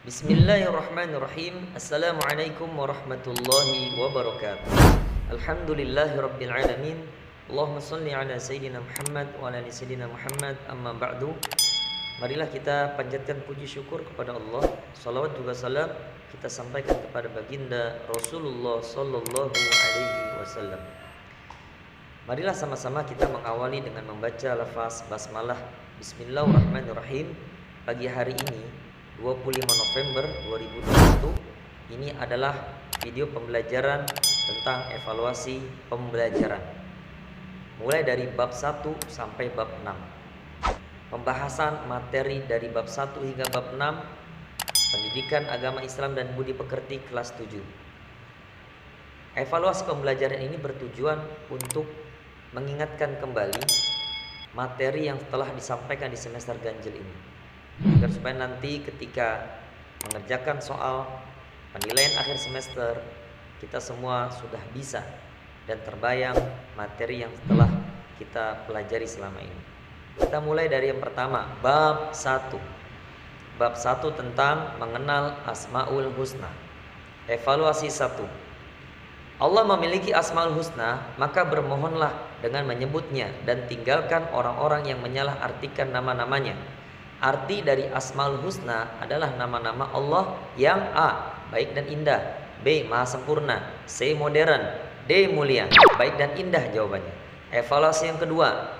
Bismillahirrahmanirrahim. Assalamualaikum warahmatullahi wabarakatuh. Alhamdulillahirabbil alamin. Allahumma shalli ala sayyidina Muhammad wa ala ali sayyidina Muhammad. Amma ba'du. Marilah kita panjatkan puji syukur kepada Allah. Salawat juga salam kita sampaikan kepada baginda Rasulullah sallallahu alaihi wasallam. Marilah sama-sama kita mengawali dengan membaca lafaz basmalah. Bismillahirrahmanirrahim. Pagi hari ini 25 November 2021 ini adalah video pembelajaran tentang evaluasi pembelajaran mulai dari bab 1 sampai bab 6. Pembahasan materi dari bab 1 hingga bab 6, pendidikan agama Islam dan budi pekerti kelas 7. Evaluasi pembelajaran ini bertujuan untuk mengingatkan kembali materi yang telah disampaikan di semester ganjil ini, agar supaya nanti ketika mengerjakan soal penilaian akhir semester kita semua sudah bisa dan terbayang materi yang telah kita pelajari selama ini. Kita mulai dari yang pertama, bab 1. Bab 1 tentang mengenal Asmaul Husna. Evaluasi 1. Allah memiliki Asmaul Husna, maka bermohonlah dengan menyebutnya dan tinggalkan orang-orang yang menyalahartikan nama-namanya. Arti dari Asmaul Husna adalah nama-nama Allah yang A. baik dan indah, B. maha sempurna, C. modern, D. mulia. Baik dan indah jawabannya. Evaluasi yang kedua.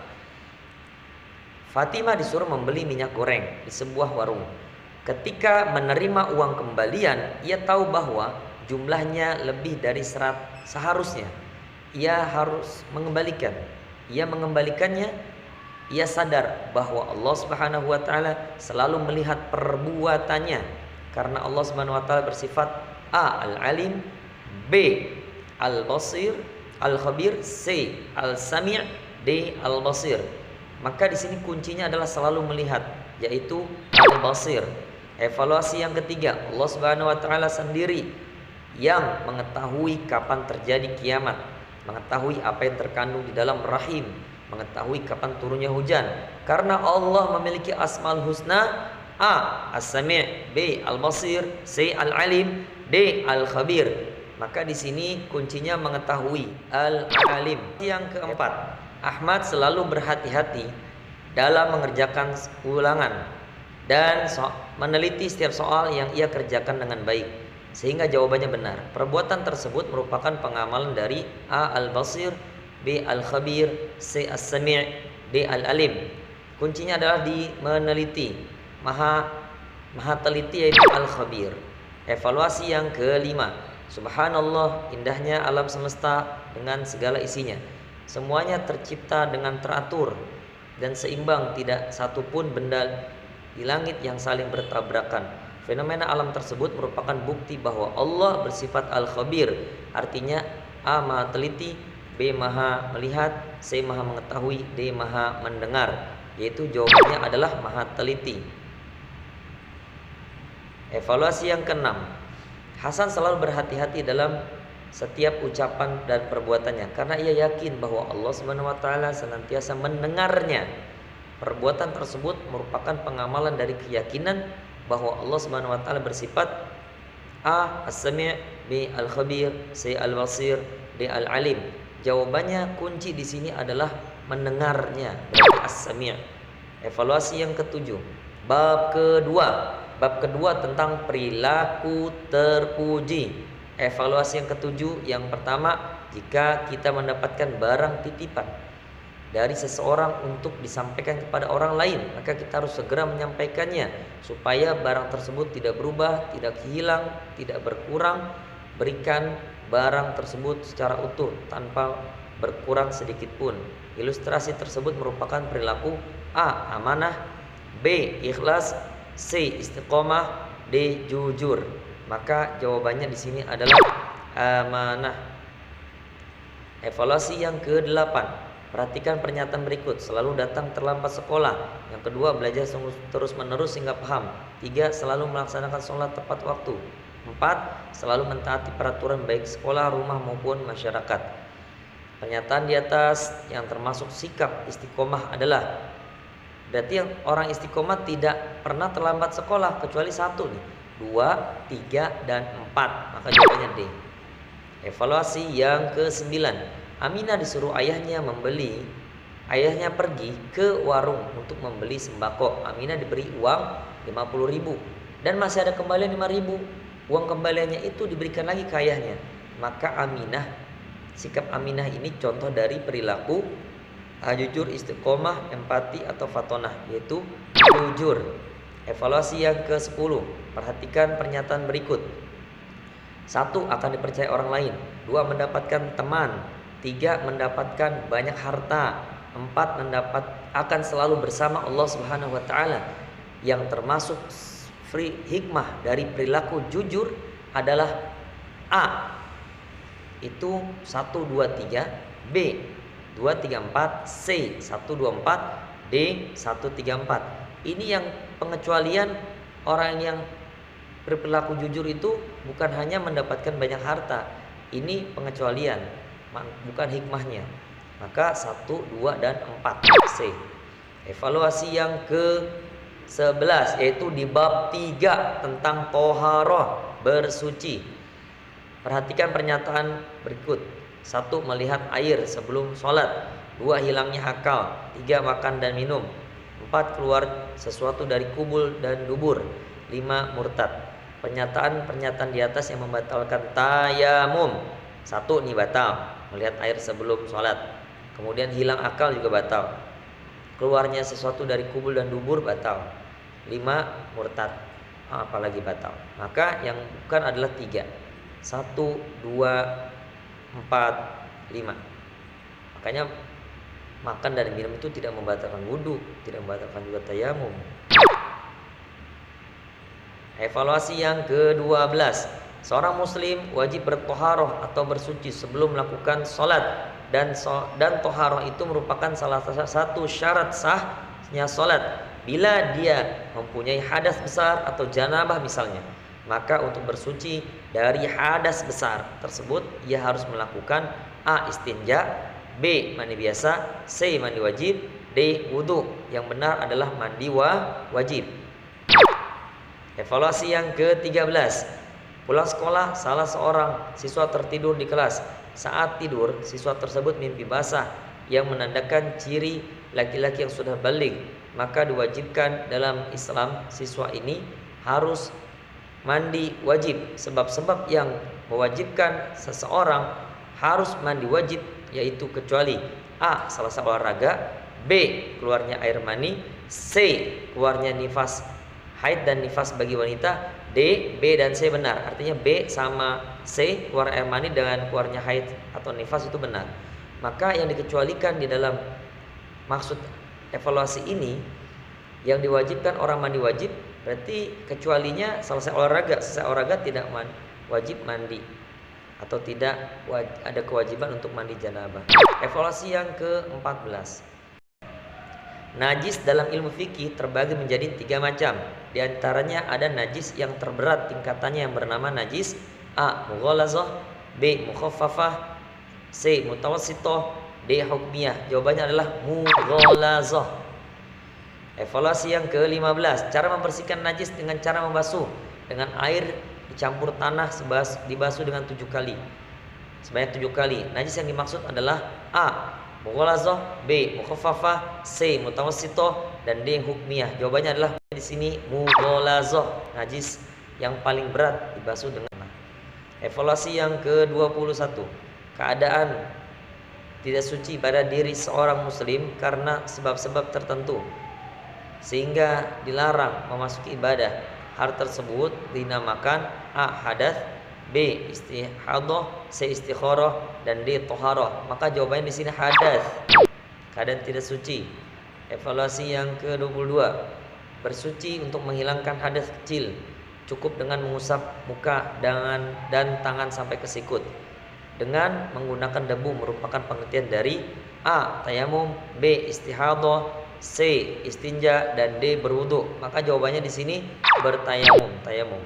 Fatimah disuruh membeli minyak goreng di sebuah warung. Ketika menerima uang kembalian, ia tahu bahwa jumlahnya lebih dari seharusnya. Ia harus mengembalikan. Ia mengembalikannya. Ia sadar bahwa Allah Subhanahu wa taala selalu melihat perbuatannya, karena Allah Subhanahu wa taala bersifat A. Al-Alim, B. Al-Basir, Al-Khabir, C. Al-Sami', D. Al-Basir. Maka di sini kuncinya adalah selalu melihat, yaitu Al-Basir. Evaluasi yang ketiga, Allah Subhanahu wa taala sendiri yang mengetahui kapan terjadi kiamat, mengetahui apa yang terkandung di dalam rahim, mengetahui kapan turunnya hujan. Karena Allah memiliki Asmaul Husna, A. As-Sami', B. Al-Basir, C. Al-Alim, D. Al-Khabir. Maka di sini kuncinya mengetahui Al-Alim. Yang keempat, Ahmad selalu berhati-hati dalam mengerjakan ulangan dan meneliti setiap soal yang ia kerjakan dengan baik sehingga jawabannya benar. Perbuatan tersebut merupakan pengamalan dari A. Al-Basir, B. Al-Khabir, C. As-Sami', D. Al-Alim. Kuncinya adalah di meneliti. Maha teliti yaitu Al-Khabir. Evaluasi yang kelima. Subhanallah, indahnya alam semesta dengan segala isinya. Semuanya tercipta dengan teratur dan seimbang, tidak satupun benda di langit yang saling bertabrakan. Fenomena alam tersebut merupakan bukti bahwa Allah bersifat Al-Khabir. Artinya A. maha teliti, B. maha melihat, C. maha mengetahui, D. maha mendengar. Yaitu jawabannya adalah maha teliti. Evaluasi yang keenam. Hasan selalu berhati-hati dalam setiap ucapan dan perbuatannya karena ia yakin bahwa Allah Subhanahu wa taala senantiasa mendengarnya. Perbuatan tersebut merupakan pengamalan dari keyakinan bahwa Allah Subhanahu wa taala bersifat A. As-Sami', B. Al-Khabir, C. Al-Basir, D. Al-Alim. Jawabannya kunci di sini adalah mendengarnya, berarti As-Sami'. Evaluasi yang ketujuh. Bab kedua tentang perilaku terpuji. Evaluasi yang ketujuh, yang pertama, jika kita mendapatkan barang titipan dari seseorang untuk disampaikan kepada orang lain, maka kita harus segera menyampaikannya supaya barang tersebut tidak berubah, tidak hilang, tidak berkurang. Berikan barang tersebut secara utuh tanpa berkurang sedikit pun. Ilustrasi tersebut merupakan perilaku A. amanah, B. ikhlas, C. istiqomah, D. jujur. Maka jawabannya di sini adalah amanah. Evaluasi yang ke-8. Perhatikan pernyataan berikut. Selalu datang terlambat sekolah. Yang kedua, belajar terus-menerus hingga paham. 3. Selalu melaksanakan sholat tepat waktu. 4. Selalu mentaati peraturan baik sekolah, rumah maupun masyarakat. Pernyataan di atas yang termasuk sikap istiqomah adalah, berarti yang orang istiqomah tidak pernah terlambat sekolah kecuali satu nih. 2, 3, dan 4. Maka jawabannya D. Evaluasi yang ke-9. Aminah disuruh ayahnya pergi ke warung untuk membeli sembako. Aminah diberi uang 50.000 dan masih ada kembalian 5.000. Uang kembaliannya itu diberikan lagi ke ayahnya. Maka sikap Aminah ini contoh dari perilaku jujur, istiqomah, empati, atau fatonah, yaitu jujur. Evaluasi yang ke-10. Perhatikan pernyataan berikut. 1. Akan dipercaya orang lain. 2. Mendapatkan teman. 3. Mendapatkan banyak harta. 4. Akan selalu bersama Allah Subhanahu wa Ta'ala. Yang termasuk hikmah dari perilaku jujur adalah A. Itu 1, 2, 3. B. 2, 3, 4. C. 1, 2, 4. D. 1, 3, 4. Ini yang pengecualian orang yang berperilaku jujur itu bukan hanya mendapatkan banyak harta. Ini pengecualian, bukan hikmahnya. Maka 1, 2, dan 4 C. Evaluasi yang ke-11 yaitu di bab 3 tentang toharoh, bersuci. Perhatikan pernyataan berikut. 1. Melihat air sebelum sholat. 2. Hilangnya akal. 3. Makan dan minum. 4. Keluar sesuatu dari kubul dan dubur. 5. Murtad. Pernyataan di atas yang membatalkan tayamum. 1. Ini batal, melihat air sebelum sholat. Kemudian hilang akal juga batal. Keluarnya sesuatu dari kubul dan dubur batal. 5. Murtad, apalagi batal. Maka yang bukan adalah 3. 1, 2, 4, 5. Makanya makan dan minum itu tidak membatalkan wudhu, tidak membatalkan juga tayamum. Evaluasi yang ke-12. Seorang muslim wajib bertoharoh atau bersuci sebelum melakukan sholat. Dan toharoh itu merupakan salah satu syarat sahnya sholat. Bila dia mempunyai hadas besar atau janabah misalnya, maka untuk bersuci dari hadas besar tersebut ia harus melakukan A. Istinja, B. Mandi biasa, C. Mandi wajib, D. Wudu. Yang benar adalah mandi wajib. Evaluasi yang ke-13. Pulang sekolah, salah seorang siswa tertidur di kelas. Saat tidur, siswa tersebut mimpi basah yang menandakan ciri laki-laki yang sudah baligh. Maka diwajibkan dalam Islam siswa ini harus mandi wajib. Sebab-sebab yang mewajibkan seseorang harus mandi wajib yaitu kecuali A. Selesai olahraga, B. Keluarnya air mani, C. Keluarnya nifas haid dan nifas bagi wanita, D. B dan C benar. Artinya B sama C, keluar air mani dengan keluarnya haid atau nifas itu benar. Maka yang dikecualikan di dalam maksud evaluasi ini, yang diwajibkan orang mandi wajib, berarti kecualinya selesai olahraga tidak wajib mandi atau tidak ada kewajiban untuk mandi janabah. Evaluasi yang ke-14. Najis dalam ilmu fikih terbagi menjadi 3 macam. Di antaranya ada najis yang terberat tingkatannya yang bernama najis A. Mughalazah, B. Mukhaffafah, C. Mutawassithah, D. Hukmiyah. Jawabannya adalah mughalazah. Evaluasi yang ke-15. Cara membersihkan najis dengan cara membasuh dengan air dicampur tanah dibasuh dengan 7 kali. Sebanyak 7 kali. Najis yang dimaksud adalah A. Mughalazah, B. Mukhaffafah, C. Mutawassithah, dan D. Hukmiyah. Jawabannya adalah di sini mughalazah, najis yang paling berat dibasuh dengan tanah. Evaluasi yang ke-21. Keadaan tidak suci pada diri seorang muslim karena sebab-sebab tertentu sehingga dilarang memasuki ibadah. Hal tersebut dinamakan A. Hadath, B. Istihadah, C. Istikharah, dan D. Toharah. Maka jawabannya di sini hadath, keadaan tidak suci. Evaluasi yang ke-22. Bersuci untuk menghilangkan hadas kecil, cukup dengan mengusap muka dan tangan sampai ke sikut dengan menggunakan debu merupakan pengertian dari A. Tayamum, B. Istihadah, C. Istinja, dan D. Berwudu. Maka jawabannya di sini tayamum.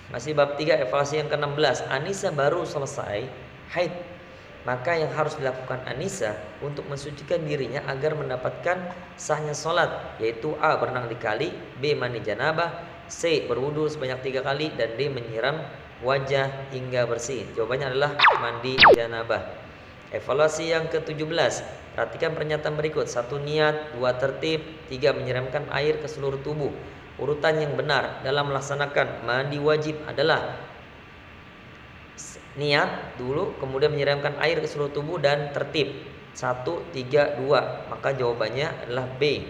Masih bab 3, evaluasi yang ke-16. Anissa baru selesai haid. Maka yang harus dilakukan Anissa untuk mensucikan dirinya agar mendapatkan sahnya sholat, yaitu A. Berenang di kali, B. Mandi janabah, C. Berwudu sebanyak 3 kali, dan D. Menyiram wajah hingga bersih. Jawabannya adalah mandi janabah. Evaluasi yang ke-17. Perhatikan pernyataan berikut. 1. Niat. 2. Tertib. 3. Menyiramkan air ke seluruh tubuh. Urutan yang benar dalam melaksanakan mandi wajib adalah niat dulu, kemudian menyiramkan air ke seluruh tubuh, dan tertib 1, 3, 2. Maka jawabannya adalah B.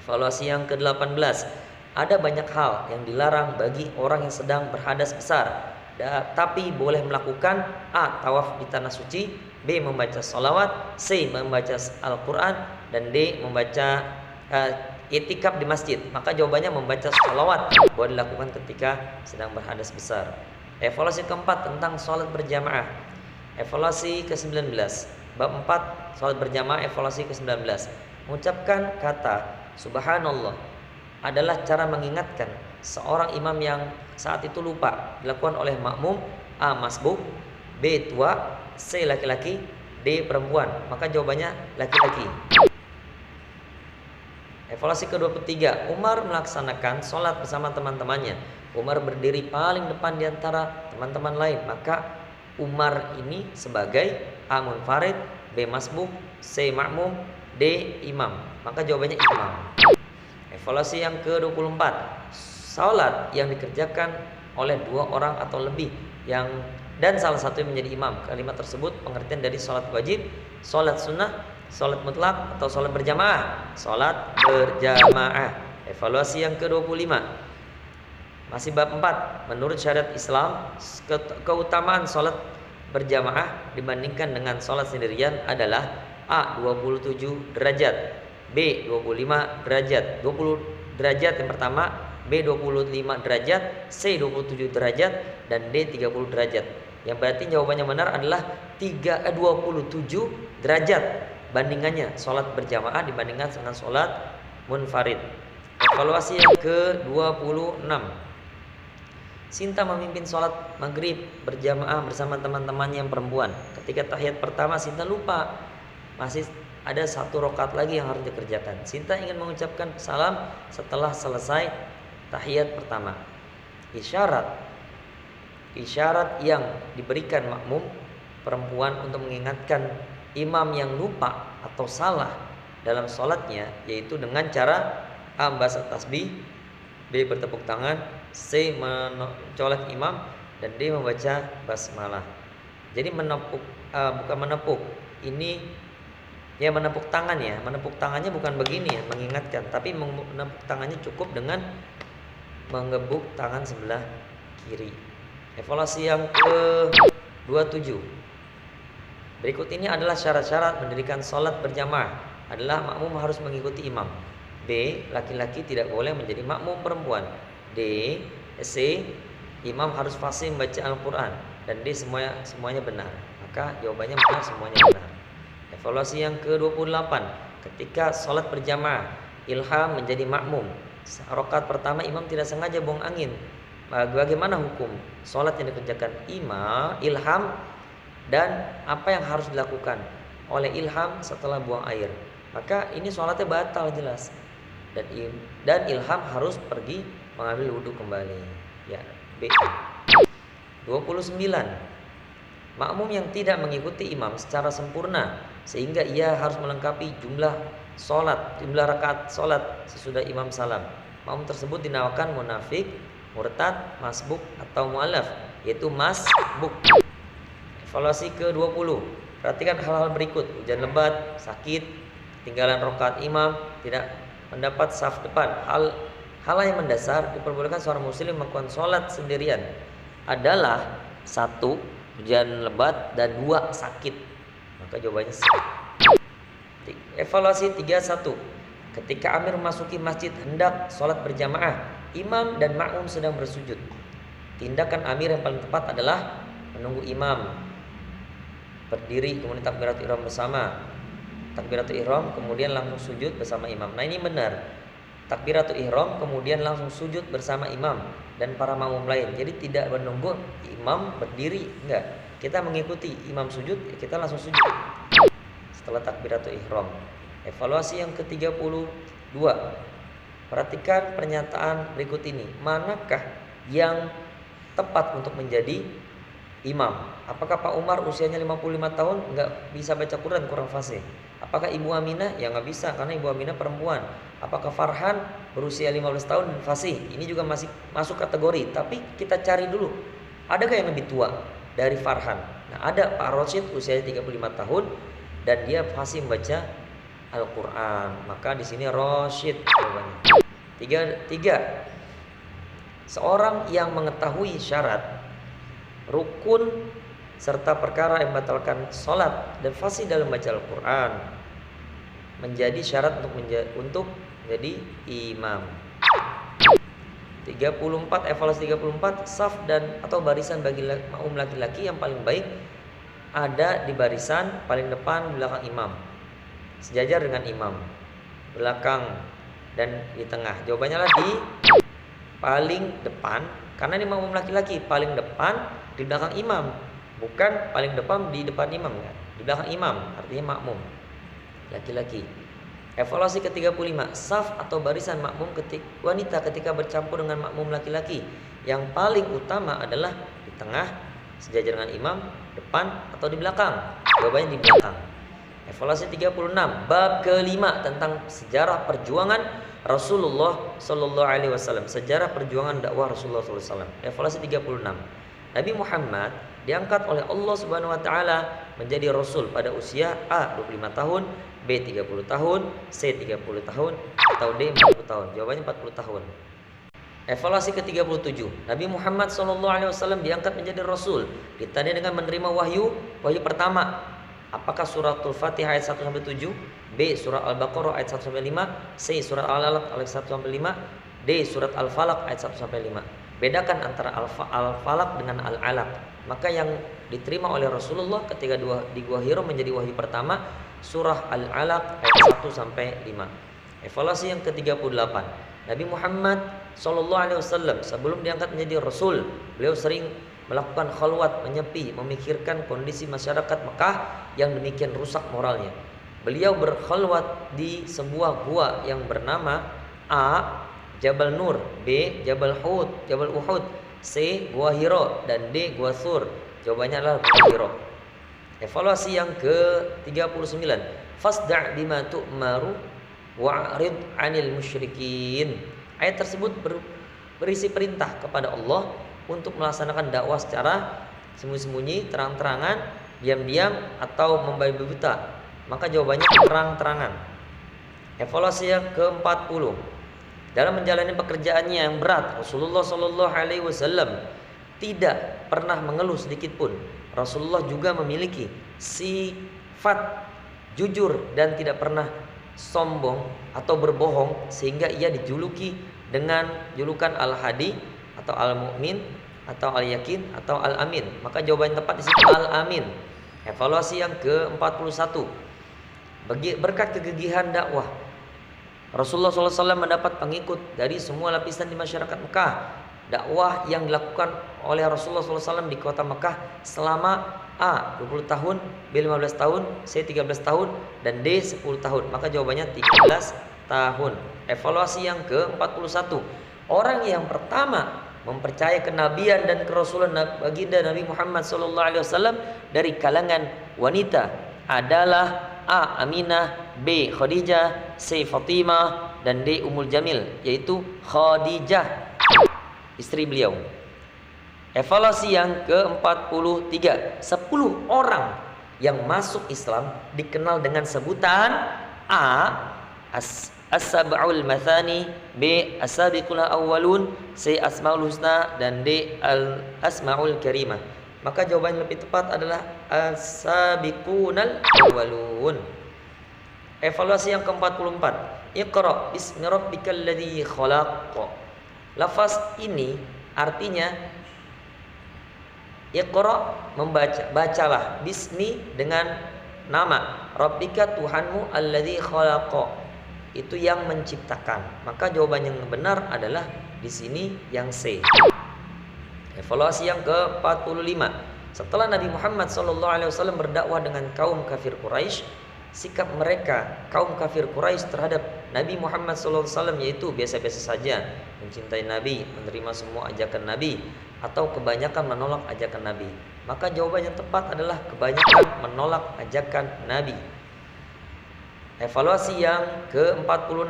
Evaluasi yang ke-18. Ada banyak hal yang dilarang bagi orang yang sedang berhadas besar, tapi boleh melakukan: A. Tawaf di tanah suci, B. Membaca sholawat, C. Membaca Al-Quran, dan D. Membaca itikaf di masjid. Maka jawabannya membaca sholawat boleh dilakukan ketika sedang berhadas besar. Evaluasi keempat tentang sholat berjamaah. Evaluasi ke-19. Bab 4 sholat berjamaah, evaluasi ke-19. Mengucapkan kata subhanallah adalah cara mengingatkan seorang imam yang saat itu lupa. Dilakukan oleh makmum: A. Masbuk, B. Tua, C. Laki-laki, D. Perempuan. Maka jawabannya laki-laki. Evaluasi ke-23. Umar melaksanakan sholat bersama teman-temannya. Umar berdiri paling depan di antara teman-teman lain. Maka Umar ini sebagai A. Munfarid, B. Masbuk, C. Makmum, D. Imam. Maka jawabannya imam. Evaluasi yang ke-24. Salat yang dikerjakan oleh 2 orang atau lebih dan salah satu yang menjadi imam. Kalimat tersebut pengertian dari salat wajib, salat sunnah, salat mutlak, atau salat berjamaah. Salat berjamaah. Evaluasi yang ke-25. Masih bab 4. Menurut syariat Islam, keutamaan salat berjamaah dibandingkan dengan salat sendirian adalah: A. 27 derajat, B. 25 derajat. 20 derajat yang pertama, B. 25 derajat, C. 27 derajat, dan D. 30 derajat. Yang berarti jawabannya benar adalah 27 derajat bandingannya sholat berjamaah dibandingkan dengan sholat munfarid. Evaluasi yang ke-26. Sinta memimpin sholat maghrib berjamaah bersama teman-temannya yang perempuan. Ketika tahiyat pertama, Sinta lupa, masih ada 1 rakaat lagi yang harus dikerjakan. Sinta ingin mengucapkan salam setelah selesai tahiyat pertama. Isyarat yang diberikan makmum perempuan untuk mengingatkan imam yang lupa atau salah dalam sholatnya, yaitu dengan cara: A. Membaca tasbih, B. Bertepuk tangan, C. Mencolek imam, dan D. Membaca basmalah. Jadi bukan menepuk, ini ya menepuk tangan ya. Menepuk tangannya bukan begini ya, mengingatkan, tapi menepuk tangannya cukup dengan menggebuk tangan sebelah kiri. Evaluasi yang ke-27. Berikut ini adalah syarat-syarat mendirikan sholat berjamaah. Adalah makmum harus mengikuti imam. B. Laki-laki tidak boleh menjadi makmum perempuan. C. Imam harus fasih membaca Al-Quran. Dan D. Semuanya benar. Maka jawabannya benar, semuanya benar. Evaluasi yang ke-28. Ketika sholat berjamaah, ilham menjadi makmum. Rakaat pertama imam tidak sengaja buang angin. Bagaimana hukum sholat yang dikerjakan ilham, dan apa yang harus dilakukan oleh ilham setelah buang air? Maka ini sholatnya batal jelas, dan ilham harus pergi mengambil wudhu kembali. Ya, B. 29. Makmum yang tidak mengikuti imam secara sempurna sehingga ia harus melengkapi jumlah rakaat sholat sesudah imam salam. Makmum tersebut dinamakan munafik, murtad, masbuk, atau mu'alaf, yaitu masbuk. Evaluasi ke-20. Perhatikan hal-hal berikut: hujan lebat, sakit, ketinggalan rakaat imam, tidak mendapat saf depan. Hal yang mendasar diperbolehkan seorang muslim melakukan sholat sendirian adalah: 1. Hujan lebat, dan 2. Sakit. Maka jawabannya C. Evaluasi 31. Ketika amir memasuki masjid hendak sholat berjamaah, imam dan makmum sedang bersujud. Tindakan amir yang paling tepat adalah menunggu imam berdiri, kemudian takbiratul ihram bersama. Takbiratul ihram kemudian langsung sujud bersama imam. Nah, ini benar. Takbiratul ihram kemudian langsung sujud bersama imam dan para makmum lain. Jadi tidak menunggu imam berdiri, enggak. Kita mengikuti imam sujud, kita langsung sujud setelah takbiratul ihram. Evaluasi yang ke-32. Perhatikan pernyataan berikut ini. Manakah yang tepat untuk menjadi imam? Apakah Pak Umar usianya 55 tahun nggak bisa baca Quran, kurang fasih? Apakah Ibu Aminah? Ya nggak bisa karena Ibu Aminah perempuan. Apakah Farhan berusia 15 tahun dan fasih? Ini juga masih masuk kategori. Tapi kita cari dulu, adakah yang lebih tua dari Farhan? Nah, ada Pak Rosyid usianya 35 tahun dan dia fasih membaca Al-Quran. Maka di sini Rosyid jawabannya. Tiga. Seorang yang mengetahui syarat, rukun serta perkara yang membatalkan sholat dan fasih dalam baca Al-Quran menjadi syarat untuk menjadi imam. 34, evaluasi 34, saf dan atau barisan bagi makmum laki-laki yang paling baik ada di barisan paling depan belakang imam, sejajar dengan imam, belakang dan di tengah. Jawabannya adalah di paling depan, karena ini makmum laki-laki, paling depan di belakang imam, bukan paling depan di depan imam, ya. Di belakang imam artinya makmum laki-laki. Evaluasi ke-35, saf atau barisan makmum wanita ketika bercampur dengan makmum laki-laki, yang paling utama adalah di tengah, sejajar dengan imam, depan atau di belakang. Jawabannya di belakang. Evaluasi 36, bab kelima tentang sejarah perjuangan Rasulullah Sallallahu Alaihi Wasallam, sejarah perjuangan dakwah Rasulullah Sallallahu Alaihi Wasallam. Evaluasi 36, Nabi Muhammad diangkat oleh Allah Subhanahu Wa Taala menjadi Rasul pada usia A 25 tahun, B 30 tahun, C 30 tahun, atau D 40 tahun. Jawabannya 40 tahun. Evaluasi ke-37, Nabi Muhammad SAW diangkat menjadi Rasul ditandai dengan menerima wahyu pertama. Apakah suratul Fatihah ayat 1-7, B surat Al-Baqarah ayat 1-5, C surat Al-Alaq ayat 1-5, D surat Al-Falaq ayat 1-5. Bedakan antara Al-Falaq dengan Al-Alaq. Maka yang diterima oleh Rasulullah ketika di Gua Hira menjadi wahyu pertama, surah Al-Alaq ayat 1-5. Evaluasi yang ke-38, Nabi Muhammad SAW sebelum diangkat menjadi Rasul, beliau sering melakukan khalwat, menyepi, memikirkan kondisi masyarakat Mekah yang demikian rusak moralnya. Beliau berkhalwat di sebuah gua yang bernama A. Jabal Nur, B. Jabal Uhud, C. Gua Hira, dan D. Gua Thur. Jawabannya adalah Gua Hira. Evaluasi yang ke-39, fasda' bima tu'maru wa'rid 'anil musyrikin. Ayat tersebut berisi perintah kepada Allah untuk melaksanakan dakwah secara sembunyi-sembunyi, terang-terangan, diam-diam, atau membabi buta. Maka jawabannya terang-terangan. Evaluasi yang ke-40, dalam menjalani pekerjaannya yang berat, Rasulullah SAW tidak pernah mengeluh sedikit pun. Rasulullah juga memiliki sifat jujur dan tidak pernah sombong atau berbohong, sehingga ia dijuluki dengan julukan Al-Hadi atau Al-Mu'min atau Al-Yakin atau Al-Amin. Maka jawaban yang tepat di sini Al-Amin. Evaluasi yang ke-41, berkat kegigihan dakwah, Rasulullah SAW mendapat pengikut dari semua lapisan di masyarakat Mekah. Dakwah yang dilakukan oleh Rasulullah SAW di kota Mekah selama A 20 tahun, B 15 tahun, C 13 tahun, dan D 10 tahun. Maka jawabannya 13 tahun. Evaluasi yang ke-41, orang yang pertama mempercayai kenabian dan kerasulan baginda Nabi Muhammad SAW dari kalangan wanita adalah A. Aminah, B. Khadijah, C. Fatimah, dan D. Ummul Jamil, yaitu Khadijah, istri beliau. Evaluasi yang ke-43, 10 orang yang masuk Islam dikenal dengan sebutan A. As-Sab'ul Mathani, B. As-Sabiqul Awwalun, C. Asmaul Husna, dan D. Al-Asmaul Karimah. Maka jawaban yang lebih tepat adalah As-Sabiqunal Awwalun. Evaluasi yang ke-44, Iqra bismi rabbikal ladzi khalaq. Lafaz ini artinya Iqra, membaca, bacalah, bismi dengan nama, rabbika Tuhanmu alladzi khalaq, itu yang menciptakan. Maka jawaban yang benar adalah di sini yang C. Evaluasi yang ke-45, setelah Nabi Muhammad SAW berdakwah dengan kaum kafir Quraisy, sikap mereka kaum kafir Quraisy terhadap Nabi Muhammad SAW, yaitu biasa-biasa saja, mencintai Nabi, menerima semua ajakan Nabi, atau kebanyakan menolak ajakan Nabi? Maka jawaban yang tepat adalah kebanyakan menolak ajakan Nabi. Evaluasi yang ke-46.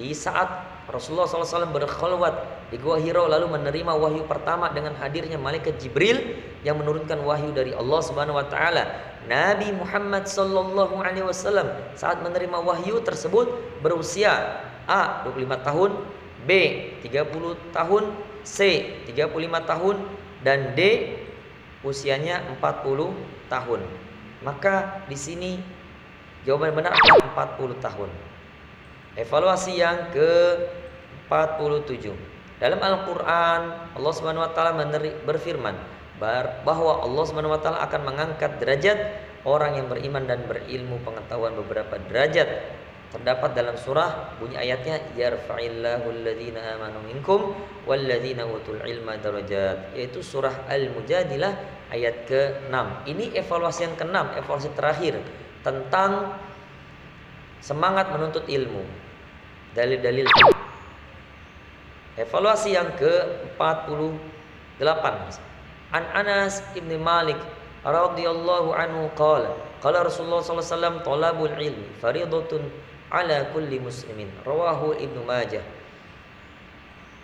Di saat Rasulullah SAW berkhalwat di Gua Hira lalu menerima wahyu pertama dengan hadirnya malaikat Jibril yang menurunkan wahyu dari Allah Subhanahu wa taala. Nabi Muhammad sallallahu alaihi wasallam saat menerima wahyu tersebut berusia A. 25 tahun, B. 30 tahun, C. 35 tahun, dan D. usianya 40 tahun. Maka di sini jawaban benar adalah 40 tahun. Evaluasi yang ke-47. Dalam Al-Quran, Allah Subhanahu wa taala berfirman bahwa Allah Subhanahu wa taala akan mengangkat derajat orang yang beriman dan berilmu pengetahuan beberapa derajat. Terdapat dalam surah, bunyi ayatnya, yarfa'illahu alladhina amanu minkum walladhina utul ilma darajat, yaitu surah Al-Mujadilah ayat ke-6. Ini evaluasi yang ke-6, evaluasi terakhir tentang semangat menuntut ilmu. Dalil-dalil. Evaluasi yang ke-48. An Anas ibn Malik radhiyallahu anhu qala Rasulullah sallallahu alaihi wasallam talabul ilmi fariidatun ala kulli muslimin. Rawahu Ibnu Majah.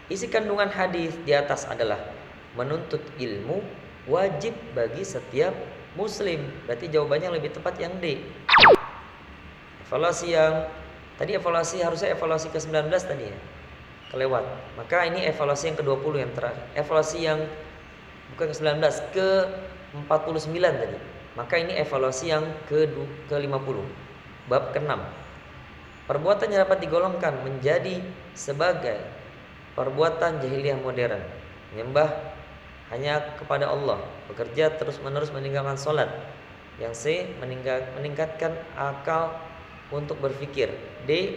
Isi kandungan hadis di atas adalah menuntut ilmu wajib bagi setiap muslim. Berarti jawabannya lebih tepat yang D. Evaluasi yang tadi harusnya evaluasi ke-19 tadi ya. Kelewat. Maka ini evaluasi yang ke-20 yang terakhir. Evaluasi yang bukan ke-19, ke-49 tadi. Maka ini evaluasi yang ke-50. Bab ke-6. Perbuatan yang dapat digolongkan menjadi sebagai perbuatan jahiliyah modern. Menyembah hanya kepada Allah, bekerja terus-menerus meninggalkan sholat. Yang C, meningkatkan akal untuk berpikir. D,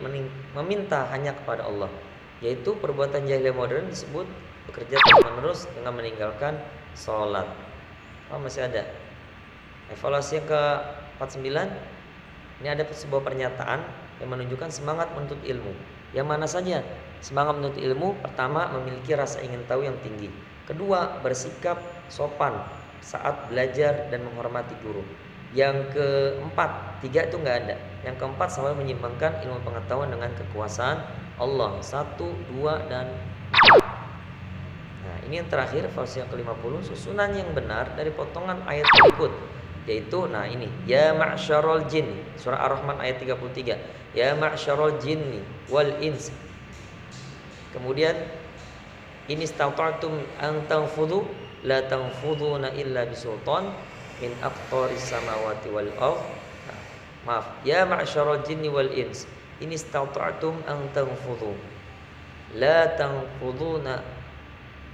meminta hanya kepada Allah, yaitu perbuatan jahiliyah modern disebut bekerja terus-menerus dengan meninggalkan sholat. Masih ada evaluasi yang ke-49. Ini ada sebuah pernyataan yang menunjukkan semangat menuntut ilmu. Yang mana saja? Semangat menuntut ilmu, pertama, memiliki rasa ingin tahu yang tinggi. Kedua, bersikap sopan saat belajar dan menghormati guru. Yang keempat, 3 itu nggak ada. Yang keempat, selalu menyimbangkan ilmu pengetahuan dengan kekuasaan Allah. 1, 2, dan 4. Nah, ini yang terakhir, evaluasi yang ke-50, susunan yang benar dari potongan ayat berikut, yaitu ini, ya ma'syarul jin, surah Ar-Rahman ayat 33, ya ma'syarul jinni wal ins. Kemudian, in istata'tum an tanfudhu la tanfudhuna illa bisultan min aqtaris samawati wal ardh. Ya ma'syarul jinni wal ins, in istata'tum an tanfudhu la tanfudhuna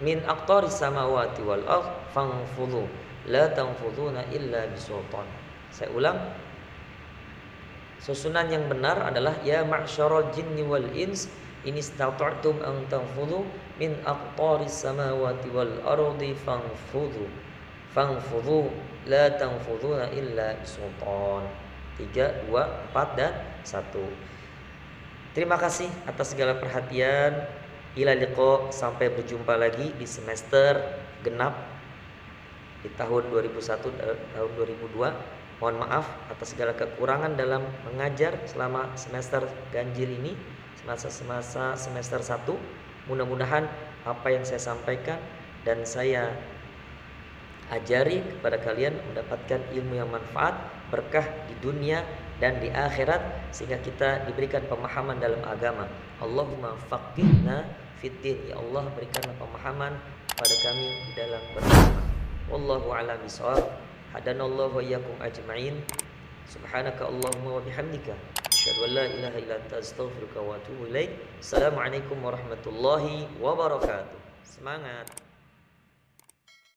min aqtaris samawati wal ardh fanfudhu la tanfudhuna illa bisultan. Saya ulang. Susunan yang benar adalah ya ma'syarul jinni wal ins in istata'tum an tanfudhu min aqtaris samawati wal ardi fanfudhu la tanfudhuna illa bisultan. 3, 2, 4, dan 1. Terima kasih atas segala perhatian. Ila liqa, sampai berjumpa lagi di semester genap di tahun 2001 tahun 2002. Mohon maaf atas segala kekurangan dalam mengajar selama semester ganjil ini, semasa semester 1. Mudah-mudahan apa yang saya sampaikan dan saya ajari kepada kalian mendapatkan ilmu yang manfaat, berkah di dunia dan di akhirat, sehingga kita diberikan pemahaman dalam agama. Allahumma faqihna fiddin. Ya Allah, berikanlah pemahaman pada kami di dalam beragama. Wallahu a'lam bishawab. Hadanallahu wa iyyakum ajma'in. Subhanaka Allahumma wa bihamdika asyhadu an la ilaha illa anta astaghfiruka wa atubu ilaik. Assalamualaikum warahmatullahi wabarakatuh. Semangat.